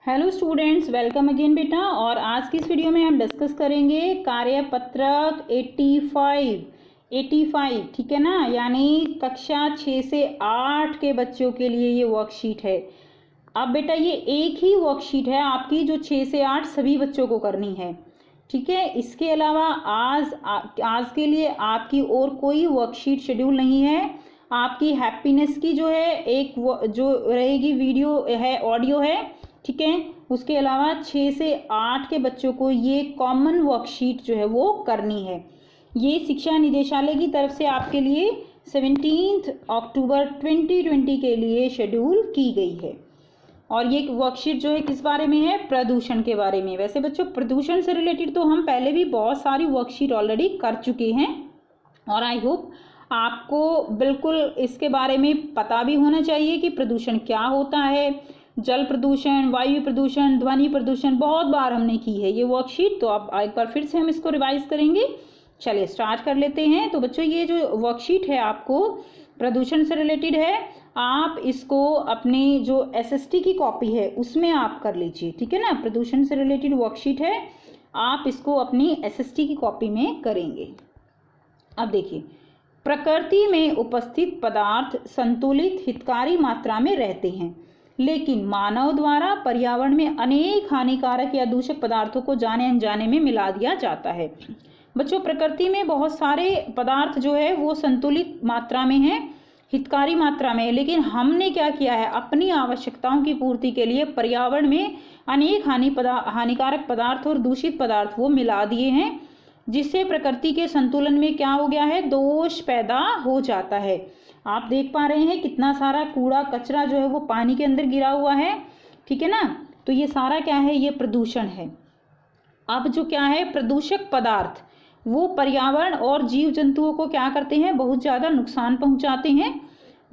Hello students, welcome again बेटा। और आज की इस वीडियो में हम डिस्कस करेंगे कार्यपत्रक 85 ठीक है ना, यानी कक्षा 6 से 8 के बच्चों के लिए ये वर्कशीट है। अब बेटा ये एक ही वर्कशीट है आपकी जो 6 से 8 सभी बच्चों को करनी है, ठीक है। इसके अलावा आज के लिए आपकी और कोई वर्कशीट शेड्यूल नहीं है। आपकी हैप्पीनेस की जो है एक जो रहेगी वीडियो है, ऑडियो है, ठीक है। उसके अलावा 6 से 8 के बच्चों को ये कॉमन वर्कशीट जो है वो करनी है। ये शिक्षा निदेशालय की तरफ से आपके लिए 17 अक्टूबर 2020 के लिए शेड्यूल की गई है। और ये वर्कशीट जो है किस बारे में है? प्रदूषण के बारे में। वैसे बच्चों प्रदूषण से रिलेटेड तो हम पहले भी बहुत सारी वर्कशीट ऑलरेडी कर चुके हैं और आई होप आपको बिल्कुल इसके बारे में पता भी होना चाहिए कि प्रदूषण क्या होता है। जल प्रदूषण, वायु प्रदूषण, ध्वनि प्रदूषण बहुत बार हमने की है ये वर्कशीट, तो अब एक बार फिर से हम इसको रिवाइज करेंगे। चलिए स्टार्ट कर लेते हैं। तो बच्चों ये जो वर्कशीट है आपको प्रदूषण से रिलेटेड है, आप इसको अपनी जो एसएसटी की कॉपी है उसमें आप कर लीजिए, ठीक है ना। प्रदूषण से रिलेटेड वर्कशीट है, आप इसको अपनी एसएसटी की कॉपी में करेंगे। अब देखिए, प्रकृति में उपस्थित पदार्थ संतुलित हितकारी मात्रा में रहते हैं, लेकिन मानव द्वारा पर्यावरण में अनेक हानिकारक या दूषक पदार्थों को जाने अनजाने में मिला दिया जाता है। बच्चों प्रकृति में बहुत सारे पदार्थ जो है वो संतुलित मात्रा में है, हितकारी मात्रा में है, लेकिन हमने क्या किया है, अपनी आवश्यकताओं की पूर्ति के लिए पर्यावरण में अनेक हानिकारक पदार्थ और दूषित पदार्थ वो मिला दिए हैं, जिससे प्रकृति के संतुलन में क्या हो गया है, दोष पैदा हो जाता है। आप देख पा रहे हैं कितना सारा कूड़ा कचरा जो है वो पानी के अंदर गिरा हुआ है, ठीक है ना। तो ये सारा क्या है, ये प्रदूषण है। अब जो क्या है, प्रदूषक पदार्थ वो पर्यावरण और जीव जंतुओं को क्या करते हैं, बहुत ज़्यादा नुकसान पहुंचाते हैं।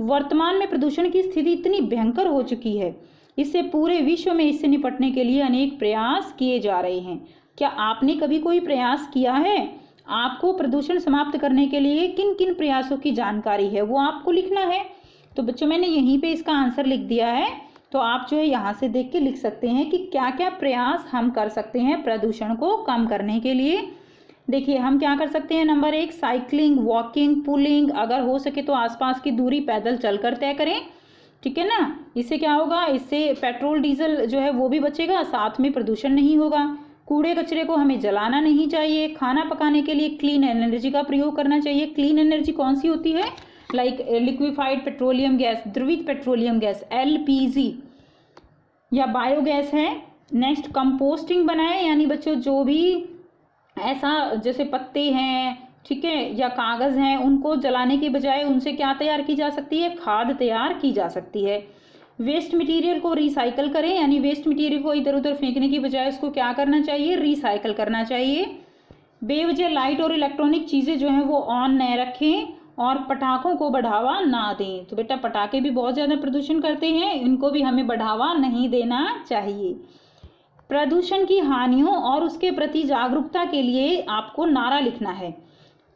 वर्तमान में प्रदूषण की स्थिति इतनी भयंकर हो चुकी है, इससे पूरे विश्व में इससे निपटने के लिए अनेक प्रयास किए जा रहे हैं। क्या आपने कभी कोई प्रयास किया है? आपको प्रदूषण समाप्त करने के लिए किन किन प्रयासों की जानकारी है वो आपको लिखना है। तो बच्चों मैंने यहीं पे इसका आंसर लिख दिया है, तो आप जो है यहाँ से देख के लिख सकते हैं कि क्या क्या प्रयास हम कर सकते हैं प्रदूषण को कम करने के लिए। देखिए हम क्या कर सकते हैं, नंबर 1 साइकिलिंग, वॉकिंग, पुलिंग, अगर हो सके तो आसपास की दूरी पैदल चलकर तय करें, ठीक है ना। इससे क्या होगा, इससे पेट्रोल डीजल जो है वो भी बचेगा, साथ में प्रदूषण नहीं होगा। कूड़े कचरे को हमें जलाना नहीं चाहिए। खाना पकाने के लिए क्लीन एनर्जी का प्रयोग करना चाहिए। क्लीन एनर्जी कौन सी होती है, लाइक लिक्विफाइड पेट्रोलियम गैस, द्रवित पेट्रोलियम गैस, एलपीजी या बायोगैस है। नेक्स्ट कंपोस्टिंग बनाए, यानी बच्चों जो भी ऐसा जैसे पत्ते हैं, ठीक है, या कागज़ हैं, उनको जलाने के बजाय उनसे क्या तैयार की जा सकती है, खाद तैयार की जा सकती है। वेस्ट मटेरियल को रिसाइकल करें, यानी वेस्ट मटेरियल को इधर उधर फेंकने की बजाय उसको क्या करना चाहिए, रिसाइकल करना चाहिए। बेवजह लाइट और इलेक्ट्रॉनिक चीज़ें जो हैं वो ऑन न रखें और पटाखों को बढ़ावा ना दें। तो बेटा पटाखे भी बहुत ज़्यादा प्रदूषण करते हैं, इनको भी हमें बढ़ावा नहीं देना चाहिए। प्रदूषण की हानियों और उसके प्रति जागरूकता के लिए आपको नारा लिखना है,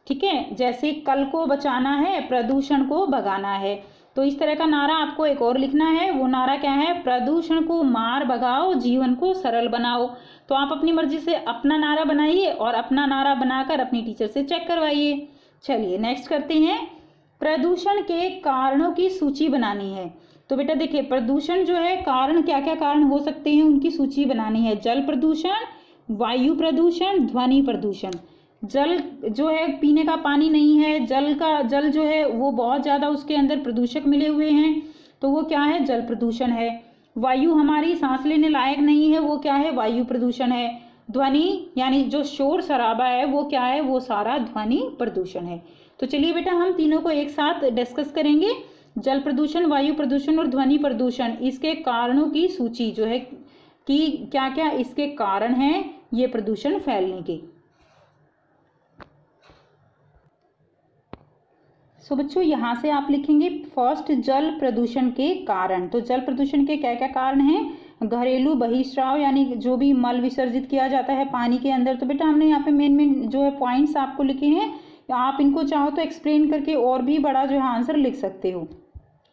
ठीक है। जैसे कल को बचाना है, प्रदूषण को भगाना है, तो इस तरह का नारा आपको एक और लिखना है। वो नारा क्या है, प्रदूषण को मार भगाओ, जीवन को सरल बनाओ। तो आप अपनी मर्जी से अपना नारा बनाइए और अपना नारा बनाकर अपनी टीचर से चेक करवाइए। चलिए नेक्स्ट करते हैं, प्रदूषण के कारणों की सूची बनानी है। तो बेटा देखिए प्रदूषण जो है, कारण क्या क्या कारण हो सकते हैं उनकी सूची बनानी है। जल प्रदूषण, वायु प्रदूषण, ध्वनि प्रदूषण। जल जो है पीने का पानी नहीं है, जल जो है वो बहुत ज़्यादा उसके अंदर प्रदूषक मिले हुए हैं, तो वो क्या है, जल प्रदूषण है। वायु हमारी सांस लेने लायक नहीं है, वो क्या है, वायु प्रदूषण है। ध्वनि यानी जो शोर शराबा है वो क्या है, वो सारा ध्वनि प्रदूषण है। तो चलिए बेटा हम तीनों को एक साथ डिस्कस करेंगे, जल प्रदूषण, वायु प्रदूषण और ध्वनि प्रदूषण। इसके कारणों की सूची जो है कि क्या क्या इसके कारण हैं ये प्रदूषण फैलने के। सो बच्चों यहाँ से आप लिखेंगे फर्स्ट जल प्रदूषण के कारण। तो जल प्रदूषण के क्या क्या कारण हैं, घरेलू बहिस्राव यानी जो भी मल विसर्जित किया जाता है पानी के अंदर। तो बेटा हमने यहाँ पे मेन जो है पॉइंट्स आपको लिखे हैं, आप इनको चाहो तो एक्सप्लेन करके और भी बड़ा जो है आंसर लिख सकते हो।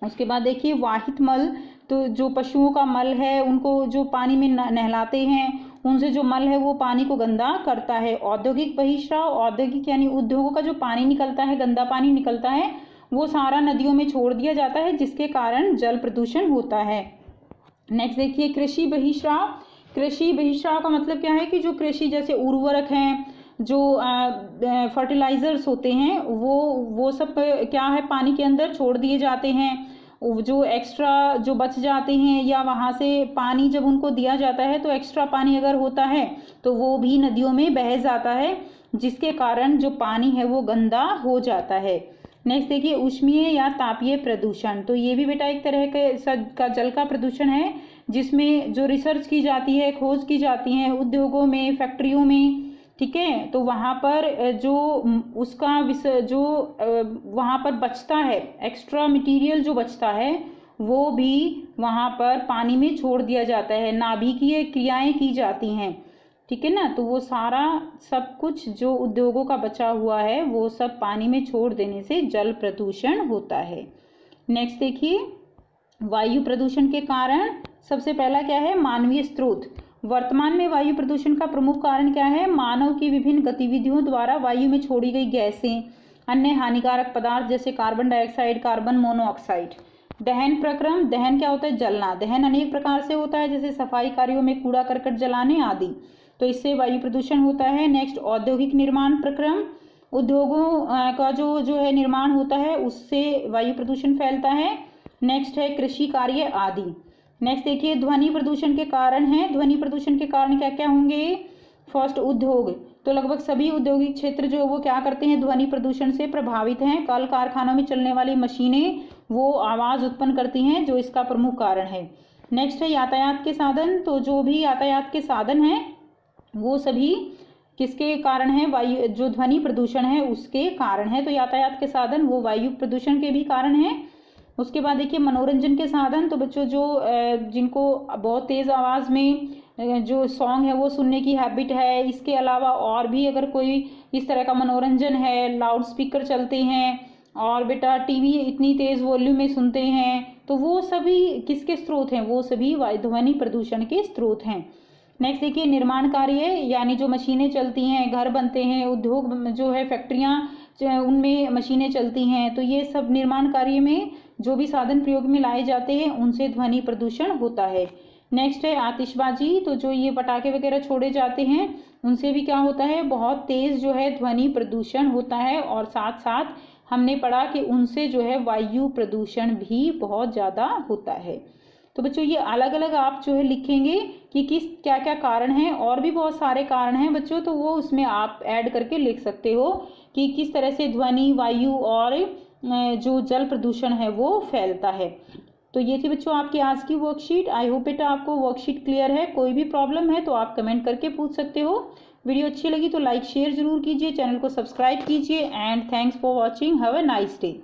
उसके बाद देखिए वाहित मल, तो जो पशुओं का मल है, उनको जो पानी में नहलाते हैं, उनसे जो मल है वो पानी को गंदा करता है। औद्योगिक बहिर्स्राव, औद्योगिक यानी उद्योगों का जो पानी निकलता है, गंदा पानी निकलता है, वो सारा नदियों में छोड़ दिया जाता है, जिसके कारण जल प्रदूषण होता है। नेक्स्ट देखिए कृषि बहिर्स्राव। कृषि बहिर्स्राव का मतलब क्या है कि जो कृषि जैसे उर्वरक हैं, जो फर्टिलाइजर्स होते हैं, वो सब क्या है पानी के अंदर छोड़ दिए जाते हैं। जो एक्स्ट्रा जो बच जाते हैं या वहाँ से पानी जब उनको दिया जाता है तो एक्स्ट्रा पानी अगर होता है तो वो भी नदियों में बह जाता है, जिसके कारण जो पानी है वो गंदा हो जाता है। नेक्स्ट देखिए ऊष्मीय या तापीय प्रदूषण। तो ये भी बेटा एक तरह का जल का प्रदूषण है, जिसमें जो रिसर्च की जाती है, खोज की जाती है उद्योगों में, फैक्ट्रियों में, ठीक है, तो वहाँ पर जो उसका जो वहाँ पर बचता है, एक्स्ट्रा मटेरियल जो बचता है, वो भी वहाँ पर पानी में छोड़ दिया जाता है, नाभिकीय क्रियाएं की जाती हैं, ठीक है ना। तो वो सारा सब कुछ जो उद्योगों का बचा हुआ है वो सब पानी में छोड़ देने से जल प्रदूषण होता है। नेक्स्ट देखिए वायु प्रदूषण के कारण। सबसे पहला क्या है, मानवीय स्रोत। वर्तमान में वायु प्रदूषण का प्रमुख कारण क्या है, मानव की विभिन्न गतिविधियों द्वारा वायु में छोड़ी गई गैसें, अन्य हानिकारक पदार्थ जैसे कार्बन डाइऑक्साइड, कार्बन मोनोऑक्साइड। दहन प्रक्रम, दहन क्या होता है, जलना। दहन अनेक प्रकार से होता है, जैसे सफाई कार्यों में कूड़ा करकट जलाने आदि, तो इससे वायु प्रदूषण होता है। नेक्स्ट औद्योगिक निर्माण प्रक्रम, उद्योगों का जो है निर्माण होता है, उससे वायु प्रदूषण फैलता है। नेक्स्ट है कृषि कार्य आदि। नेक्स्ट देखिए ध्वनि प्रदूषण के कारण है। ध्वनि प्रदूषण के कारण क्या क्या होंगे, फर्स्ट उद्योग। तो लगभग सभी औद्योगिक क्षेत्र जो वो क्या करते हैं, ध्वनि प्रदूषण से प्रभावित हैं। कल कारखानों में चलने वाली मशीनें वो आवाज़ उत्पन्न करती हैं, जो इसका प्रमुख कारण है। नेक्स्ट है यातायात के साधन। तो जो भी यातायात के साधन हैं वो सभी किसके कारण है, वायु जो ध्वनि प्रदूषण है उसके कारण है। तो यातायात के साधन वो वायु प्रदूषण के भी कारण है। उसके बाद देखिए मनोरंजन के साधन। तो बच्चों जो जिनको बहुत तेज़ आवाज़ में जो सॉन्ग है वो सुनने की हैबिट है, इसके अलावा और भी अगर कोई इस तरह का मनोरंजन है, लाउड स्पीकर चलते हैं और बेटा टीवी इतनी तेज़ वॉल्यूम में सुनते हैं, तो वो सभी किसके स्रोत हैं, वो सभी ध्वनि प्रदूषण के स्रोत हैं। नेक्स्ट देखिए निर्माण कार्य, यानी जो मशीनें चलती हैं, घर बनते हैं, उद्योग जो है फैक्ट्रियाँ उनमें मशीनें चलती हैं, तो ये सब निर्माण कार्य में जो भी साधन प्रयोग में लाए जाते हैं उनसे ध्वनि प्रदूषण होता है। नेक्स्ट है आतिशबाजी। तो जो ये पटाखे वगैरह छोड़े जाते हैं उनसे भी क्या होता है, बहुत तेज़ जो है ध्वनि प्रदूषण होता है, और साथ साथ हमने पढ़ा कि उनसे जो है वायु प्रदूषण भी बहुत ज़्यादा होता है। तो बच्चों ये अलग अलग आप जो है लिखेंगे कि किस क्या क्या कारण हैं, और भी बहुत सारे कारण हैं बच्चों, तो वो उसमें आप ऐड करके लिख सकते हो कि किस तरह से ध्वनि, वायु और जो जल प्रदूषण है वो फैलता है। तो ये थी बच्चों आपकी आज की वर्कशीट। आई होप बेटा आपको वर्कशीट क्लियर है। कोई भी प्रॉब्लम है तो आप कमेंट करके पूछ सकते हो। वीडियो अच्छी लगी तो लाइक शेयर जरूर कीजिए, चैनल को सब्सक्राइब कीजिए, and thanks for watching. Have a nice day.